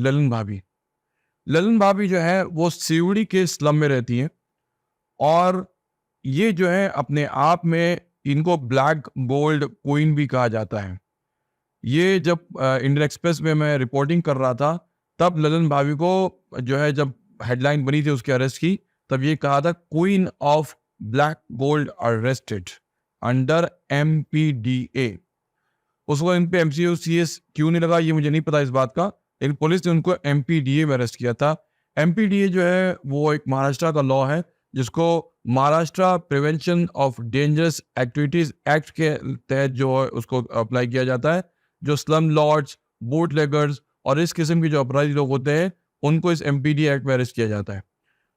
ललन भाभी। ललन भाभी जो है वो सीवड़ी के स्लम में रहती हैं और ये जो है अपने आप में इनको ब्लैक गोल्ड क्वीन भी कहा जाता है। ये जब इंडियन एक्सप्रेस में मैं रिपोर्टिंग कर रहा था, तब ललन भाभी को जो है जब हेडलाइन बनी थी उसके अरेस्ट की, तब ये कहा था queen of black gold arrested under MPDA। उसको इन पे MCOCS क्यों नहीं लगा ये मुझे नहीं पता इस बात का, लेकिन पुलिस ने उनको MPDA में अरेस्ट किया था। MPDA जो है वो एक महाराष्ट्र का लॉ है जिसको Maharashtra prevention of dangerous activities act के तहत जो है उसको अप्लाई किया जाता है। जो स्लम लॉर्ड्स, बूट लेगर्स और इस किस्म के जो अपराधी लोग होते हैं उनको इस MPDA एक्ट में अरेस्ट किया जाता है।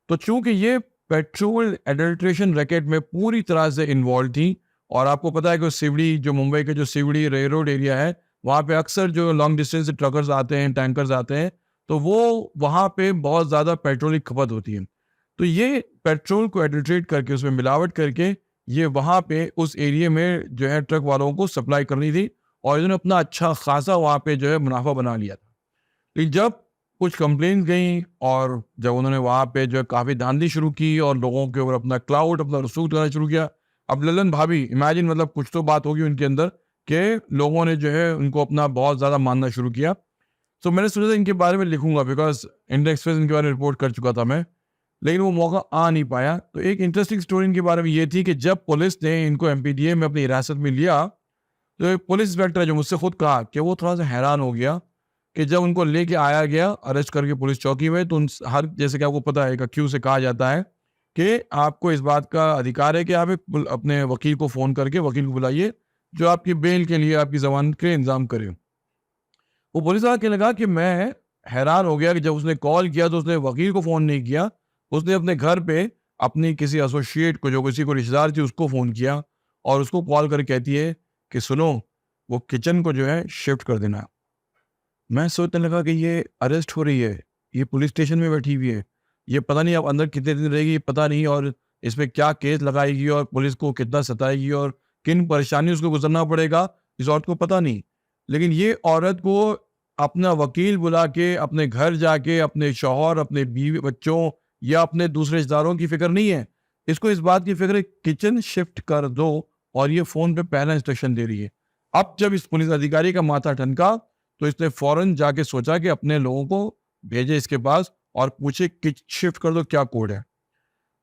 तो चूंकि ये पेट्रोल एडल्ट्रेशन रैकेट में पूरी तरह से इन्वॉल्व थी और आपको पता है कि सिवड़ी जो मुंबई के जो सिवड़ी रेलरोड एरिया है वहाँ पे अक्सर जो लॉन्ग डिस्टेंस से ट्रकर्स आते हैं, टैंकर्स आते हैं, तो वो वहाँ पे बहुत ज़्यादा पेट्रोल की खपत होती है। तो ये पेट्रोल को एडल्ट्रेट करके उसमें मिलावट करके ये वहाँ पे उस एरिया में जो है ट्रक वालों को सप्लाई करनी थी और इन्होंने अपना अच्छा खासा वहाँ पे जो है मुनाफा बना लिया था। लेकिन जब कुछ कंप्लेन गई और जब उन्होंने वहाँ पे जो है काफ़ी धांधली शुरू की और लोगों के ऊपर अपना क्लाउड, अपना रसूख करना शुरू किया। अब ललन भाभी इमेजिन, मतलब कुछ तो बात होगी उनके अंदर कि लोगों ने जो है उनको अपना बहुत ज़्यादा मानना शुरू किया। तो मैंने सोचा था इनके बारे में लिखूंगा, बिकॉज इंडियन एक्सप्रेस इनके बारे में रिपोर्ट कर चुका था मैं, लेकिन वो मौका आ नहीं पाया। तो एक इंटरेस्टिंग स्टोरी इनके बारे में ये थी कि जब पुलिस ने इनको MPDA में अपनी हिरासत में लिया तो एक पुलिस इंस्पेक्टर है जो मुझसे खुद कहा कि वो थोड़ा सा हैरान हो गया कि जब उनको लेके आया गया अरेस्ट करके पुलिस चौकी में, तो हर, जैसे कि आपको पता है, क्यू से कहा जाता है कि आपको इस बात का अधिकार है कि आप अपने वकील को फ़ोन करके वकील को बुलाइए जो आपकी बेल के लिए, आपकी जमानत के इंतजाम करे। वो पुलिस वाला कहने लगा कि मैं हैरान हो गया कि जब उसने कॉल किया तो उसने वकील को फ़ोन नहीं किया, उसने अपने घर पे अपनी किसी एसोसिएट को, जो किसी को रिश्तेदार थी, उसको फ़ोन किया और उसको कॉल करके कहती है कि सुनो, वो किचन को जो है शिफ्ट कर देना। मैं सोचने लगा कि ये अरेस्ट हो रही है, ये पुलिस स्टेशन में बैठी हुई है, ये पता नहीं अब अंदर कितने दिन रहेगी पता नहीं, और इसमें क्या केस लगाएगी और पुलिस को कितना सताएगी और किन परेशानियों से गुजरना पड़ेगा, इस औरत को पता नहीं। लेकिन ये औरत को अपना वकील बुला के अपने घर जाके अपने शौहर, अपने बीवी बच्चों या अपने दूसरे रिश्तेदारों की फिक्र नहीं है, इसको इस बात की फिक्र है किचन शिफ्ट कर दो, और ये फोन पे पहला इंस्ट्रक्शन दे रही है। अब जब इस पुलिस अधिकारी का माथा ठनका तो इसने फौरन जाके सोचा कि अपने लोगों को भेजे इसके पास और पूछे कि शिफ्ट कर दो क्या कोड है।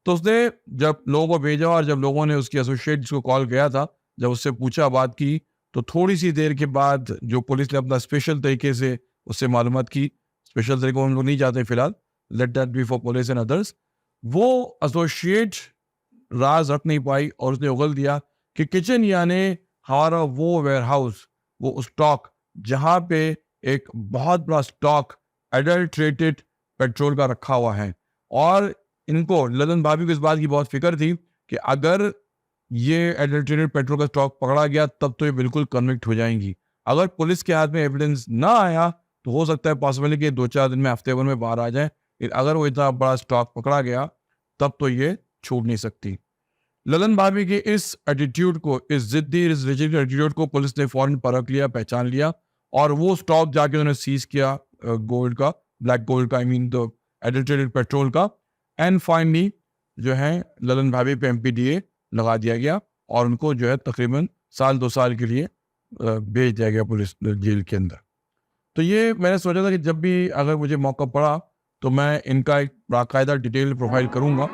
तो उसने जब लोगों को भेजा और जब लोगों ने उसकी एसोसिएट जिसको कॉल गया था, जब उससे पूछा, बात की, तो थोड़ी सी देर के बाद जो पुलिस ने अपना स्पेशल तरीके से उससे मालूमात की, स्पेशल तरीके हम लोग नहीं जाते फिलहाल, let that be for police and others, वो एसोसिएट राज रख नहीं पाई और उसने उगल दिया कि किचन यानी हमारा वो वेयरहाउस, वो स्टॉक जहां पे एक बहुत बड़ा स्टॉक एडल्ट्रेटेड पेट्रोल का रखा हुआ है। और इनको, ललन भाभी को इस बात की बहुत फिक्र थी कि अगर ये एडल्ट्रेटेड पेट्रोल का स्टॉक पकड़ा गया तब तो ये बिल्कुल कन्विक्ट हो जाएंगी। अगर पुलिस के हाथ में एविडेंस ना आया तो हो सकता है पॉसिबिलिटी कि 2-4 दिन में, हफ्ते भर में बाहर आ जाए। अगर वो इतना बड़ा स्टॉक पकड़ा गया तब तो ये छूट नहीं सकती। ललन भाभी के इस एटीट्यूड को, इस जिद्दी, इस रिजिड एटीट्यूड को पुलिस ने फौरन परख लिया, पहचान लिया और वो स्टॉक जाके उन्होंने सीज किया गोल्ड का, ब्लैक गोल्ड का, I mean the adulterated petrol का। एंड फाइनली जो है ललन भाभी पे MPDA लगा दिया गया और उनको जो है तकरीबन 1-2 साल के लिए भेज दिया गया पुलिस जेल के अंदर। तो ये मैंने सोचा था कि जब भी अगर मुझे मौका पड़ा तो मैं इनका एक बाकायदा डिटेल प्रोफाइल करूँगा।